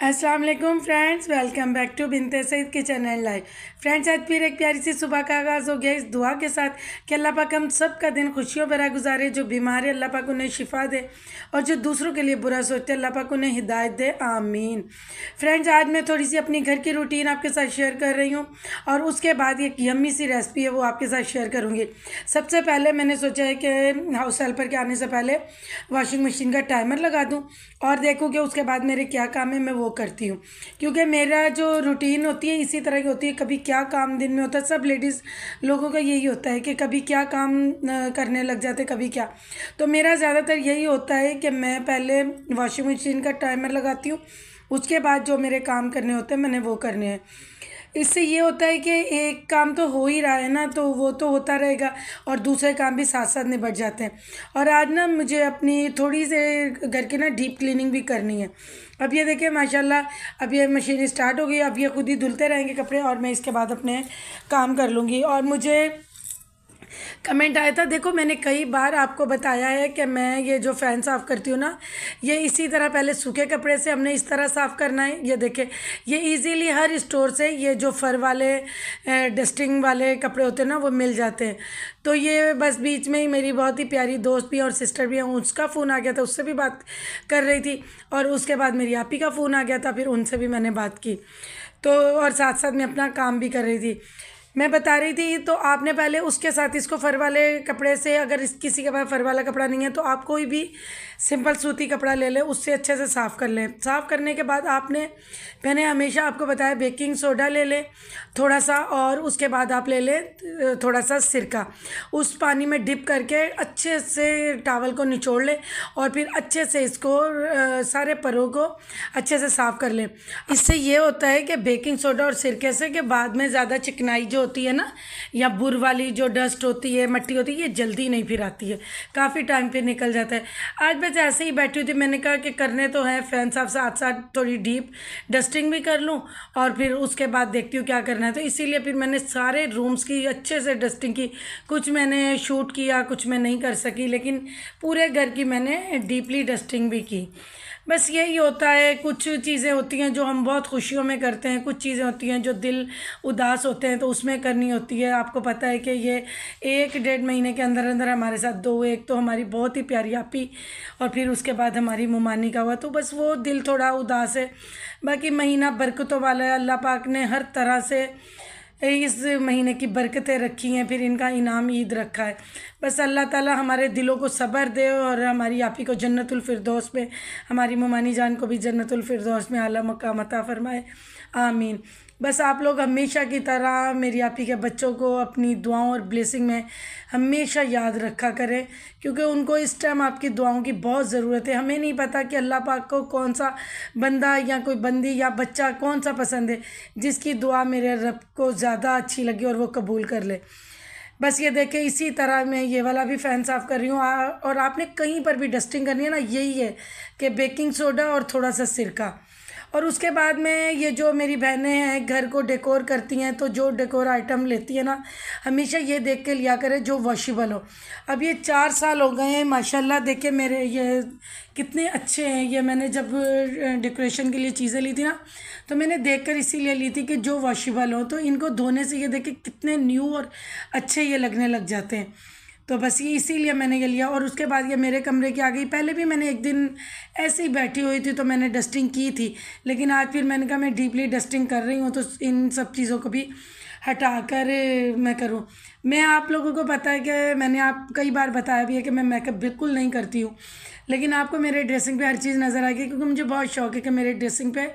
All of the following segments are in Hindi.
अस्सलाम वालेकुम friends, welcome back to Binte Saeed kitchen and life. Friends, आज फिर एक प्यारी सी सुबह का आगाज़ हो गया इस दुआ के साथ कि अल्लाह पाक हम सब का दिन खुशियों भरा गुजारे। जो बीमार है अल्लाह पाक उन्हें शिफा दे और जो दूसरों के लिए बुरा सोचते हैं अल्लाह पाक उन्हें हिदायत दे, आमीन। फ्रेंड्स, आज मैं थोड़ी सी अपनी घर की रूटीन आपके साथ शेयर कर रही हूँ और उसके बाद एक यम्मी सी रेसिपी है वो आपके साथ शेयर करूँगी। सबसे पहले मैंने सोचा है कि हाउस हेल्पर के आने से पहले वॉशिंग मशीन का टाइमर लगा दूँ और देखूँ कि उसके बाद मेरे क्या काम है मैं वो करती हूँ, क्योंकि मेरा जो रूटीन होती है इसी तरह की होती है। कभी क्या काम दिन में होता है, सब लेडीज़ लोगों का यही होता है कि कभी क्या काम करने लग जाते, कभी क्या। तो मेरा ज़्यादातर यही होता है कि मैं पहले वॉशिंग मशीन का टाइमर लगाती हूँ, उसके बाद जो मेरे काम करने होते हैं मैंने वो करने हैं। इससे ये होता है कि एक काम तो हो ही रहा है ना, तो वो तो होता रहेगा और दूसरे काम भी साथ साथ निपट जाते हैं। और आज ना मुझे अपनी थोड़ी से घर की ना डीप क्लीनिंग भी करनी है। अब ये देखिए माशाल्लाह, अब ये मशीन स्टार्ट हो गई, अब ये खुद ही धुलते रहेंगे कपड़े और मैं इसके बाद अपने काम कर लूँगी। और मुझे कमेंट आया था, देखो मैंने कई बार आपको बताया है कि मैं ये जो फ़ैन साफ़ करती हूँ ना, ये इसी तरह पहले सूखे कपड़े से हमने इस तरह साफ़ करना है। ये देखिए, ये इजीली हर स्टोर से ये जो फर वाले डस्टिंग वाले कपड़े होते हैं ना वो मिल जाते हैं। तो ये बस बीच में ही मेरी बहुत ही प्यारी दोस्त भी और सिस्टर भी हैं, उसका फ़ोन आ गया था, उससे भी बात कर रही थी और उसके बाद मेरी आपी का फ़ोन आ गया था, फिर उनसे भी मैंने बात की। तो और साथ साथ मैं अपना काम भी कर रही थी। मैं बता रही थी, तो आपने पहले उसके साथ इसको फर वाले कपड़े से, अगर किसी के पास फर वाला कपड़ा नहीं है तो आप कोई भी सिंपल सूती कपड़ा ले लें, उससे अच्छे से साफ़ कर लें। साफ़ करने के बाद मैंने हमेशा आपको बताया बेकिंग सोडा ले लें थोड़ा सा, और उसके बाद आप ले लें थोड़ा सा सिरका। उस पानी में डिप करके अच्छे से टॉवल को निचोड़ लें और फिर अच्छे से इसको सारे परों को अच्छे से साफ़ कर लें। इससे ये होता है कि बेकिंग सोडा और सिरके से के बाद में ज़्यादा चिकनाई जो होती है ना, या बुर वाली जो डस्ट होती है, मट्टी होती है, ये जल्दी नहीं फिर आती है, काफ़ी टाइम फिर निकल जाता है। आज बस ऐसे ही बैठी हुई थी, मैंने कहा कि करने तो है फ़ैन साहब, साथ साथ थोड़ी डीप डस्टिंग भी कर लूँ और फिर उसके बाद देखती हूँ क्या करना है। तो इसीलिए फिर मैंने सारे रूम्स की अच्छे से डस्टिंग की। कुछ मैंने शूट किया, कुछ मैं नहीं कर सकी, लेकिन पूरे घर की मैंने डीपली डस्टिंग भी की। बस यही होता है, कुछ चीज़ें होती हैं जो हम बहुत खुशियों में करते हैं, कुछ चीज़ें होती हैं जो दिल उदास होते हैं तो उसमें करनी होती है। आपको पता है कि ये 1 डेढ़ महीने के अंदर अंदर हमारे साथ दो, एक तो हमारी बहुत ही प्यारी आपी और फिर उसके बाद हमारी मुमानी का हुआ, तो बस वो दिल थोड़ा उदास है। बाकी महीना बरकतों वाला है, अल्लाह पाक ने हर तरह से इस महीने की बरकतें रखी हैं, फिर इनका इनाम ईद रखा है। बस अल्लाह ताला हमारे दिलों को सब्र दे और हमारी आपी को जन्नतुल फिरदौस में, हमारी ममानी जान को भी जन्नतुल फिरदौस में आला मकाम अता फरमाए, आमीन। बस आप लोग हमेशा की तरह मेरी आपी के बच्चों को अपनी दुआओं और ब्लेसिंग में हमेशा याद रखा करें, क्योंकि उनको इस टाइम आपकी दुआओं की बहुत ज़रूरत है। हमें नहीं पता कि अल्लाह पाक को कौन सा बंदा या कोई बंदी या बच्चा कौन सा पसंद है जिसकी दुआ मेरे रब को ज़्यादा अच्छी लगी और वो कबूल कर ले। बस ये देखें, इसी तरह मैं ये वाला भी फ़ैन साफ़ कर रही हूँ। और आपने कहीं पर भी डस्टिंग करनी है ना, यही है कि बेकिंग सोडा और थोड़ा सा सिरका। और उसके बाद में ये जो मेरी बहनें हैं घर को डेकोर करती हैं, तो जो डेकोर आइटम लेती है ना, हमेशा ये देख के लिया करें जो वॉशेबल हो। अब ये 4 साल हो गए हैं माशाल्लाह, देखे मेरे ये कितने अच्छे हैं। ये मैंने जब डेकोरेशन के लिए चीज़ें ली थी ना, तो मैंने देखकर इसीलिए ली थी कि जो वॉशेबल हो, तो इनको धोने से ये देखे कितने न्यू और अच्छे ये लगने लग जाते हैं। तो बस ये इसीलिए मैंने ये लिया। और उसके बाद ये मेरे कमरे की आ गई। पहले भी मैंने एक दिन ऐसे ही बैठी हुई थी तो मैंने डस्टिंग की थी, लेकिन आज फिर मैंने कहा मैं डीपली डस्टिंग कर रही हूँ तो इन सब चीज़ों को भी हटा कर मैं करूँ। मैं आप लोगों को पता है कि मैंने आप कई बार बताया भी है कि मैं मेकअप बिल्कुल नहीं करती हूँ, लेकिन आपको मेरे ड्रेसिंग पे हर चीज़ नज़र आएगी, क्योंकि मुझे बहुत शौक है कि मेरे ड्रेसिंग पे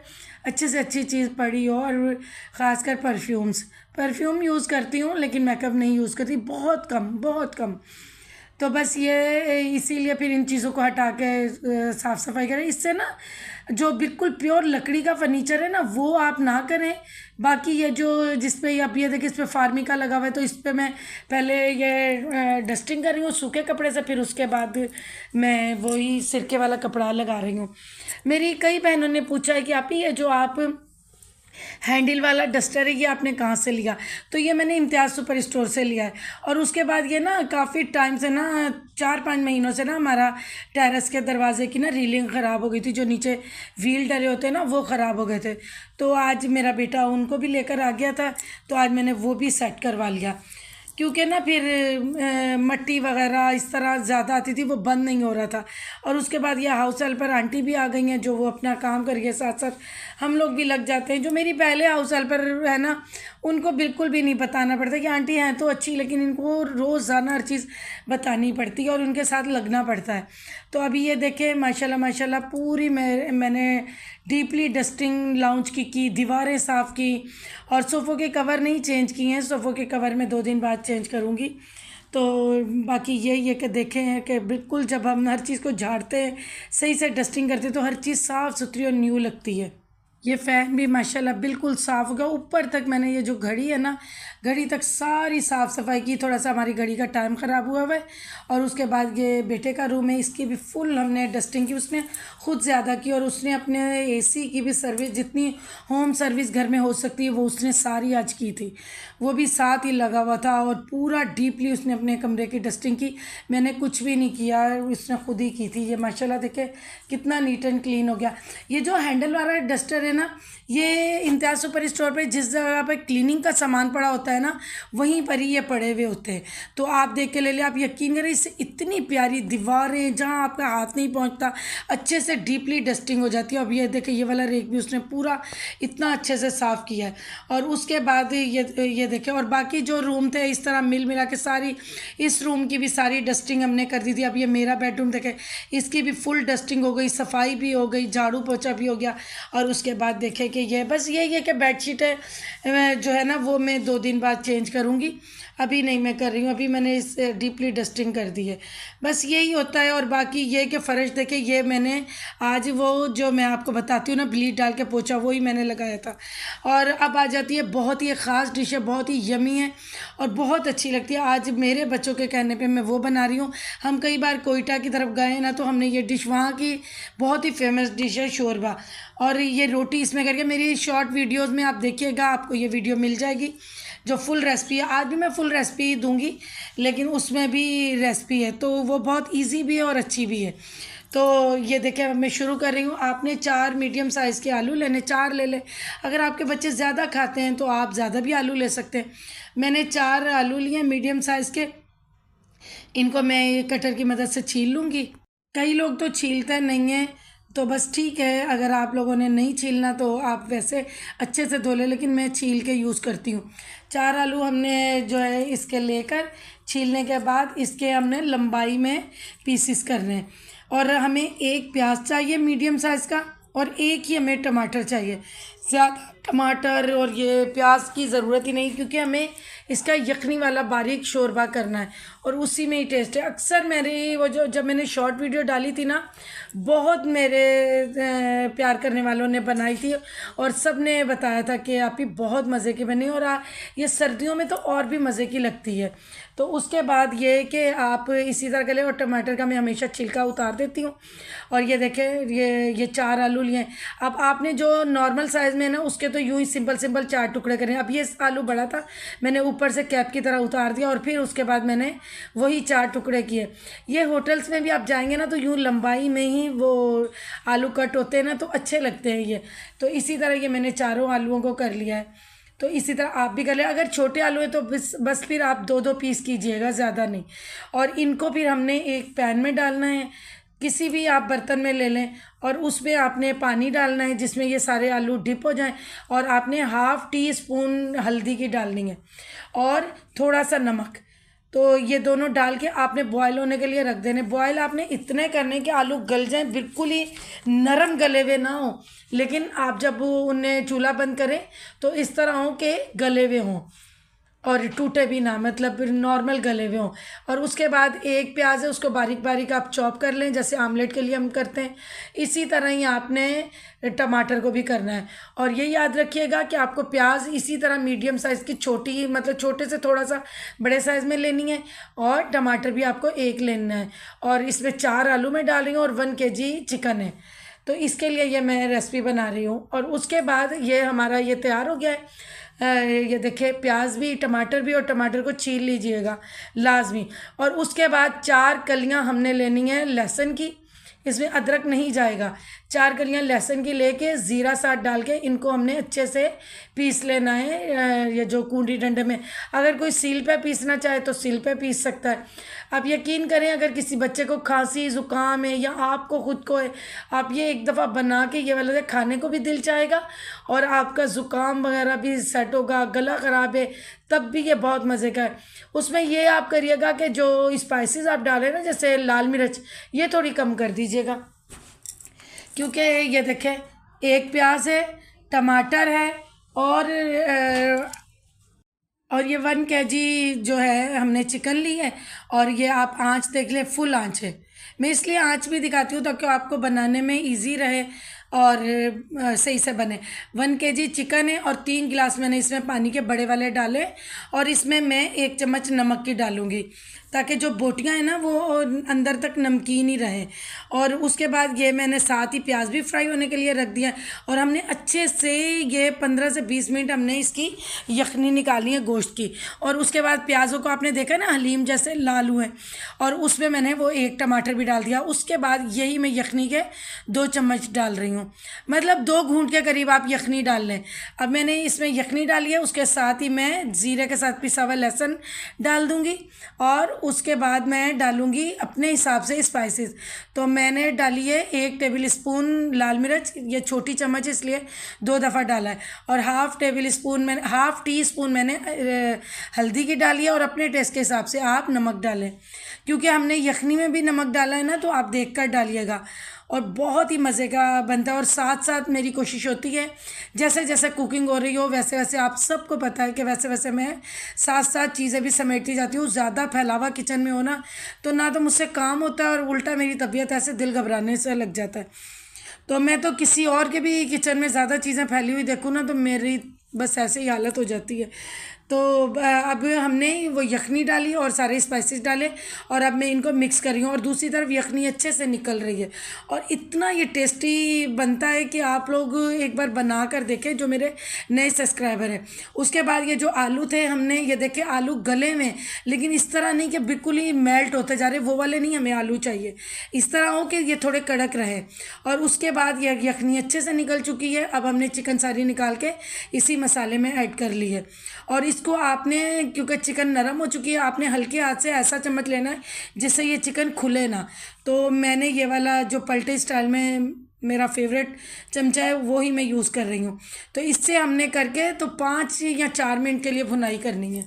अच्छे से अच्छी चीज़ पड़ी हो। और ख़ासकर परफ्यूम यूज़ करती हूँ, लेकिन मेकअप नहीं यूज़ करती, बहुत कम बहुत कम। तो बस ये इसीलिए फिर इन चीज़ों को हटा के साफ़ सफाई करें। इससे ना जो बिल्कुल प्योर लकड़ी का फर्नीचर है ना वो आप ना करें। बाकी ये जो जिस पे आप ये देखिए, इस पे फार्मिका लगा हुआ है, तो इस पे मैं पहले ये डस्टिंग कर रही हूँ सूखे कपड़े से, फिर उसके बाद मैं वही सिरके वाला कपड़ा लगा रही हूँ। मेरी कई बहनों ने पूछा है कि आप ये जो आप हैंडल वाला डस्टर है, ये आपने कहाँ से लिया? तो ये मैंने इम्तियाज़ सुपर स्टोर से लिया है। और उसके बाद ये ना काफ़ी टाइम से ना 4-5 महीनों से ना हमारा टेरेस के दरवाजे की ना रीलिंग ख़राब हो गई थी, जो नीचे व्हील डले होते हैं ना वो ख़राब हो गए थे। तो आज मेरा बेटा उनको भी लेकर आ गया था, तो आज मैंने वो भी सेट करवा लिया, क्योंकि ना फिर मट्टी वगैरह इस तरह ज़्यादा आती थी, वो बंद नहीं हो रहा था। और उसके बाद ये हाउस हेल्पर आंटी भी आ गई हैं, जो वो अपना काम करिए, साथ साथ हम लोग भी लग जाते हैं। जो मेरी पहले हाउस हेल्पर है ना, उनको बिल्कुल भी नहीं बताना पड़ता कि आंटी हैं तो अच्छी, लेकिन इनको रोज़ाना हर चीज़ बतानी पड़ती है और उनके साथ लगना पड़ता है। तो अभी ये देखें माशाल्लाह माशाल्लाह पूरी मैंने डीपली डस्टिंग लाउंज की दीवारें साफ़ की, और सोफ़ों के कवर नहीं चेंज किए हैं, सोफ़ों के कवर मैं 2 दिन बाद चेंज करूँगी। तो बाकी यही है कि देखें हैं कि बिल्कुल जब हम हर चीज़ को झाड़ते हैं, सही से डस्टिंग करते हैं, तो हर चीज़ साफ़ सुथरी और न्यू लगती है। ये फ़ैन भी माशाल्लाह बिल्कुल साफ़ हो गया, ऊपर तक मैंने ये जो घड़ी है ना, घड़ी तक सारी साफ़ सफाई की। थोड़ा सा हमारी घड़ी का टाइम ख़राब हुआ है। और उसके बाद ये बेटे का रूम है, इसकी भी फुल हमने डस्टिंग की, उसने ख़ुद ज़्यादा की। और उसने अपने एसी की भी सर्विस, जितनी होम सर्विस घर में हो सकती है वो उसने सारी आज की थी, वो भी साथ ही लगा हुआ था। और पूरा डीपली उसने अपने कमरे की डस्टिंग की, मैंने कुछ भी नहीं किया, उसने खुद ही की थी। ये माशाल्लाह देखे कितना नीट एंड क्लीन हो गया। ये जो हैंडल वाला डस्टर है ना, ये इम्तियाज़ सुपर स्टोर पे जिस जगह पे क्लीनिंग का सामान पड़ा होता है ना, वहीं पर ही ये पड़े हुए होते हैं। तो आप देख के ले लिया, आप यकीन करें, इससे इतनी प्यारी दीवारें, जहाँ आपका हाथ नहीं पहुंचता, अच्छे से डीपली डस्टिंग हो जाती है। अब ये देखें, ये वाला रेक भी उसने पूरा इतना अच्छे से साफ़ किया है। और उसके बाद ये देखें, और बाकी जो रूम थे इस तरह मिल मिला के सारी, इस रूम की भी सारी डस्टिंग हमने कर दी थी। अब ये मेरा बेडरूम देखें, इसकी भी फुल डस्टिंग हो गई, सफाई भी हो गई, झाड़ू पोछा भी हो गया। और उसके बाद देखें कि ये बस यही है कि बेडशीटें जो है ना वो मैं 2 दिन बाद चेंज करूँगी, अभी नहीं मैं कर रही हूँ। अभी मैंने इस डीपली डस्टिंग कर दी है, बस यही होता है। और बाकी ये कि फ़र्श देखे, ये मैंने आज वो जो मैं आपको बताती हूँ ना ब्लीच डाल के पोछा, वही मैंने लगाया था। और अब आ जाती है बहुत ही ख़ास डिश है, बहुत ही यमी है और बहुत अच्छी लगती है। आज मेरे बच्चों के कहने पे मैं वो बना रही हूँ। हम कई बार कोयटा की तरफ गए ना, तो हमने ये डिश, वहाँ की बहुत ही फेमस डिश है शोरबा, और ये रोटी इसमें करके, मेरी शॉर्ट वीडियोस में आप देखिएगा, आपको ये वीडियो मिल जाएगी जो फुल रेसिपी है। आज भी मैं फुल रेसिपी दूंगी, लेकिन उसमें भी रेसिपी है, तो वो बहुत इजी भी है और अच्छी भी है। तो ये देखें, मैं शुरू कर रही हूँ। आपने 4 मीडियम साइज़ के आलू लेने, 4 ले लें। अगर आपके बच्चे ज़्यादा खाते हैं तो आप ज़्यादा भी आलू ले सकते हैं। मैंने 4 आलू लिए मीडियम साइज़ के, इनको मैं कटर की मदद से छील लूँगी। कई लोग तो छीलते नहीं हैं, तो बस ठीक है, अगर आप लोगों ने नहीं छीलना तो आप वैसे अच्छे से धो लें, लेकिन मैं छील के यूज़ करती हूँ। 4 आलू हमने जो है इसके लेकर, छीलने के बाद इसके हमने लंबाई में पीसीस करने हैं। और हमें 1 प्याज चाहिए मीडियम साइज़ का, और 1 ही हमें टमाटर चाहिए। ज़्यादा टमाटर और ये प्याज की ज़रूरत ही नहीं, क्योंकि हमें इसका यखनी वाला बारीक शोरबा करना है और उसी में ही टेस्ट है। अक्सर मेरी वो जो जब मैंने शॉर्ट वीडियो डाली थी ना, बहुत मेरे प्यार करने वालों ने बनाई थी और सब ने बताया था कि आप ही बहुत मज़े की बनी, और ये सर्दियों में तो और भी मज़े की लगती है। तो उसके बाद ये कि आप इसी तरह कर लें। और टमाटर का मैं हमेशा छिलका उतार देती हूँ। और ये देखें, ये 4 आलू लिए। अब आपने जो नॉर्मल साइज़ में है ना, उसके तो यूँ ही सिंपल सिंपल 4 टुकड़े करें। अब ये आलू बड़ा था, मैंने ऊपर से कैप की तरह उतार दिया, और फिर उसके बाद मैंने वही 4 टुकड़े किए। ये होटल्स में भी आप जाएंगे ना, तो यूँ लंबाई में ही वो आलू कट होते हैं ना, तो अच्छे लगते हैं ये। तो इसी तरह ये मैंने चारों आलूओं को कर लिया है। तो इसी तरह आप भी कर लें। अगर छोटे आलू है तो बस फिर आप 2-2 पीस कीजिएगा, ज़्यादा नहीं। और इनको फिर हमने एक पैन में डालना है, किसी भी आप बर्तन में ले लें, और उसमें आपने पानी डालना है जिसमें ये सारे आलू डिप हो जाएं। और आपने ½ टी स्पून हल्दी की डालनी है, और थोड़ा सा नमक। तो ये दोनों डाल के आपने बॉयल होने के लिए रख देने। बॉयल आपने इतने करने कि आलू गल जाएं, बिल्कुल ही नरम गले हुए ना हो, लेकिन आप जब उन्हें चूल्हा बंद करें तो इस तरह हो कि गले हुए हों और टूटे भी ना, मतलब नॉर्मल गले हुए हों। और उसके बाद 1 प्याज है, उसको बारीक बारीक आप चॉप कर लें, जैसे आमलेट के लिए हम करते हैं। इसी तरह ही आपने टमाटर को भी करना है। और ये याद रखिएगा कि आपको प्याज इसी तरह मीडियम साइज़ की छोटी, मतलब छोटे से थोड़ा सा बड़े साइज़ में लेनी है, और टमाटर भी आपको 1 लेना है। और इसमें 4 आलू में डाल रही हूँ और 1 kg चिकन है। तो इसके लिए ये मैं रेसिपी बना रही हूँ। और उसके बाद ये हमारा ये तैयार हो गया है। ये देखिए प्याज भी, टमाटर भी, और टमाटर को छील लीजिएगा लाजमी। और उसके बाद 4 कलियां हमने लेनी है लहसुन की, इसमें अदरक नहीं जाएगा। 4 कलियां लहसुन की लेके ज़ीरा साथ डाल के इनको हमने अच्छे से पीस लेना है। ये जो कूंडी डंडे में, अगर कोई सील पे पीसना चाहे तो सील पे पीस सकता है। आप यकीन करें, अगर किसी बच्चे को खांसी ज़ुकाम है या आपको खुद को है, आप ये एक दफ़ा बना के ये वाला खाने को भी दिल चाहेगा और आपका ज़ुकाम वगैरह भी सेट होगा। गला ख़राब है तब भी ये बहुत मज़े का है। उसमें ये आप करिएगा कि जो स्पाइसेस आप डालें ना, जैसे लाल मिर्च, ये थोड़ी कम कर दीजिएगा, क्योंकि ये देखें 1 प्याज है, टमाटर है, और ये 1 kg जो है हमने चिकन ली है। और ये आप आंच देख लें, फुल आंच है। मैं इसलिए आंच भी दिखाती हूँ ताकि आपको बनाने में इजी रहे और सही से बने। 1 kg चिकन है और 3 गिलास मैंने इसमें पानी के बड़े वाले डाले। और इसमें मैं 1 चम्मच नमक की डालूँगी ताकि जो बोटियाँ हैं ना वो अंदर तक नमकीन ही रहे। और उसके बाद ये मैंने साथ ही प्याज भी फ्राई होने के लिए रख दिया। और हमने अच्छे से ये 15 से 20 मिनट हमने इसकी यखनी निकाली है गोश्त की। और उसके बाद प्याज़ों को आपने देखा ना हलीम जैसे लाल हुए, और उसमें मैंने वो 1 टमाटर भी डाल दिया। उसके बाद यही मैं यखनी के 2 चम्मच डाल रही हूँ, मतलब 2 घूंट के करीब आप यखनी डाल लें। अब मैंने इसमें यखनी डाली है, उसके साथ ही मैं ज़ीरे के साथ पिसा हुआ लहसुन डाल दूँगी। और उसके बाद मैं डालूँगी अपने हिसाब से स्पाइसेस। तो मैंने डाली है 1 टेबल स्पून लाल मिर्च, ये छोटी चम्मच इसलिए 2 दफ़ा डाला है। और हाफ़ टी स्पून मैंने हल्दी की डाली है। और अपने टेस्ट के हिसाब से आप नमक डालें, क्योंकि हमने यखनी में भी नमक डाला है ना, तो आप देख कर डालिएगा। और बहुत ही मज़े का बनता है। और साथ साथ मेरी कोशिश होती है जैसे जैसे कुकिंग हो रही हो वैसे वैसे, आप सबको पता है कि वैसे वैसे मैं साथ साथ चीज़ें भी समेटती जाती हूँ। ज़्यादा फैलावा किचन में हो ना तो मुझसे काम होता है और उल्टा मेरी तबीयत ऐसे दिल घबराने से लग जाता है। तो मैं तो किसी और के भी किचन में ज़्यादा चीज़ें फैली हुई देखूँ ना तो मेरी बस ऐसे ही हालत हो जाती है। तो अब हमने वो यखनी डाली और सारे स्पाइसेस डाले, और अब मैं इनको मिक्स कर रही हूँ। और दूसरी तरफ यखनी अच्छे से निकल रही है और इतना ये टेस्टी बनता है कि आप लोग एक बार बना कर देखें, जो मेरे नए सब्सक्राइबर हैं। उसके बाद ये जो आलू थे हमने, ये देखे आलू गले में, लेकिन इस तरह नहीं कि बिल्कुल ही मेल्ट होते जा रहे, वो वाले नहीं हमें आलू चाहिए। इस तरह हो कि ये थोड़े कड़क रहे। और उसके बाद ये यखनी अच्छे से निकल चुकी है। अब हमने चिकन सारी निकाल के इसी मसाले में ऐड कर ली है। और इसको आपने, क्योंकि चिकन नरम हो चुकी है, आपने हल्के हाथ से ऐसा चम्मच लेना है जिससे ये चिकन खुले ना। तो मैंने ये वाला जो पलटे स्टाइल में मेरा फेवरेट चमचा है वो ही मैं यूज़ कर रही हूँ। तो इससे हमने करके तो 5 या 4 मिनट के लिए भुनाई करनी है।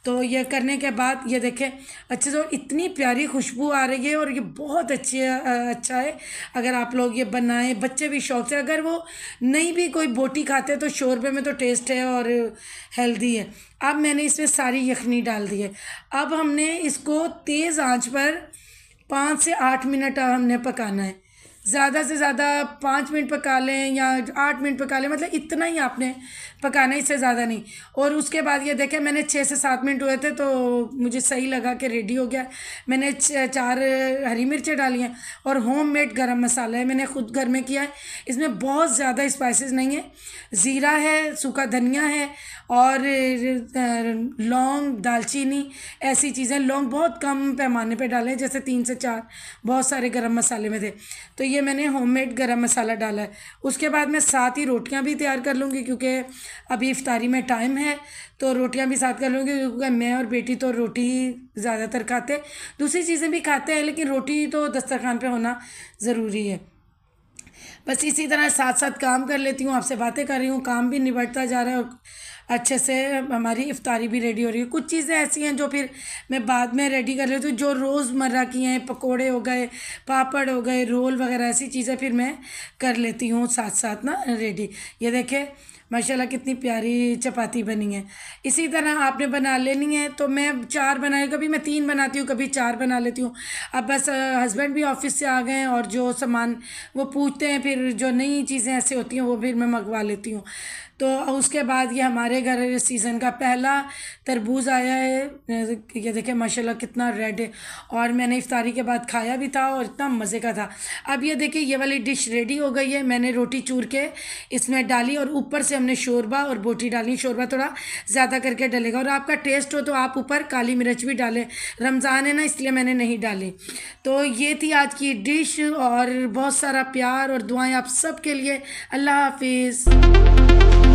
तो ये करने के बाद ये देखें अच्छे से, इतनी प्यारी खुशबू आ रही है और ये बहुत अच्छा है। अगर आप लोग ये बनाएं, बच्चे भी शौक से, अगर वो नहीं भी कोई बोटी खाते तो शोरबे में तो टेस्ट है और हेल्दी है। अब मैंने इसमें सारी यखनी डाल दी है। अब हमने इसको तेज़ आंच पर 5 से 8 मिनट हमने पकाना है। ज़्यादा से ज़्यादा 5 मिनट पका लें या 8 मिनट पका लें, मतलब इतना ही आपने पकाना है, इससे ज़्यादा नहीं। और उसके बाद ये देखें मैंने 6 से 7 मिनट हुए थे तो मुझे सही लगा कि रेडी हो गया। मैंने 4 हरी मिर्चें डाली हैं और होममेड गरम मसाला है, मैंने ख़ुद घर में किया है। इसमें बहुत ज़्यादा स्पाइसेस नहीं है, ज़ीरा है, सूखा धनिया है और लौंग, दालचीनी, ऐसी चीज़ें। लौंग बहुत कम पैमाने पे डाले, जैसे 3 से 4 बहुत सारे गरम मसाले में थे। तो ये मैंने होममेड गरम मसाला डाला है। उसके बाद मैं साथ ही रोटियां भी तैयार कर लूँगी, क्योंकि अभी इफ्तारी में टाइम है, तो रोटियां भी साथ कर लूँगी। क्योंकि मैं और बेटी तो रोटी ही ज़्यादातर खाते, दूसरी चीज़ें भी खाते हैं, लेकिन रोटी तो दस्तरखान पे होना ज़रूरी है। बस इसी तरह साथ साथ काम कर लेती हूँ, आपसे बातें कर रही हूँ, काम भी निबटता जा रहा है और अच्छे से हमारी इफ्तारी भी रेडी हो रही है। कुछ चीज़ें ऐसी हैं जो फिर मैं बाद में रेडी कर लेती हूँ, जो रोज़मर्रा की हैं, पकोड़े हो गए, पापड़ हो गए, रोल वगैरह, ऐसी चीज़ें फिर मैं कर लेती हूँ साथ साथ ना रेडी। ये देखें माशाल्लाह कितनी प्यारी चपाती बनी है। इसी तरह आपने बना लेनी है। तो मैं 4 बनाई, कभी मैं 3 बनाती हूँ, कभी 4 बना लेती हूँ। अब बस हस्बैंड भी ऑफिस से आ गए हैं और जो सामान वो पूछते हैं, फिर जो नई चीज़ें ऐसे होती हैं वो फिर मैं मंगवा लेती हूँ। तो उसके बाद ये हमारे घर सीज़न का पहला तरबूज आया है। ये देखें माशाल्लाह कितना रेड है, और मैंने इफ्तारी के बाद खाया भी था और इतना मज़े का था। अब ये देखिए ये वाली डिश रेडी हो गई है। मैंने रोटी चूर के इसमें डाली और ऊपर से हमने शोरबा और बोटी डाली। शोरबा थोड़ा ज़्यादा करके डलेगा, और आपका टेस्ट हो तो आप ऊपर काली मिर्च भी डालें। रमज़ान है ना, इसलिए मैंने नहीं डाली। तो ये थी आज की डिश, और बहुत सारा प्यार और दुआएं आप सब के लिए। अल्लाह हाफिज़।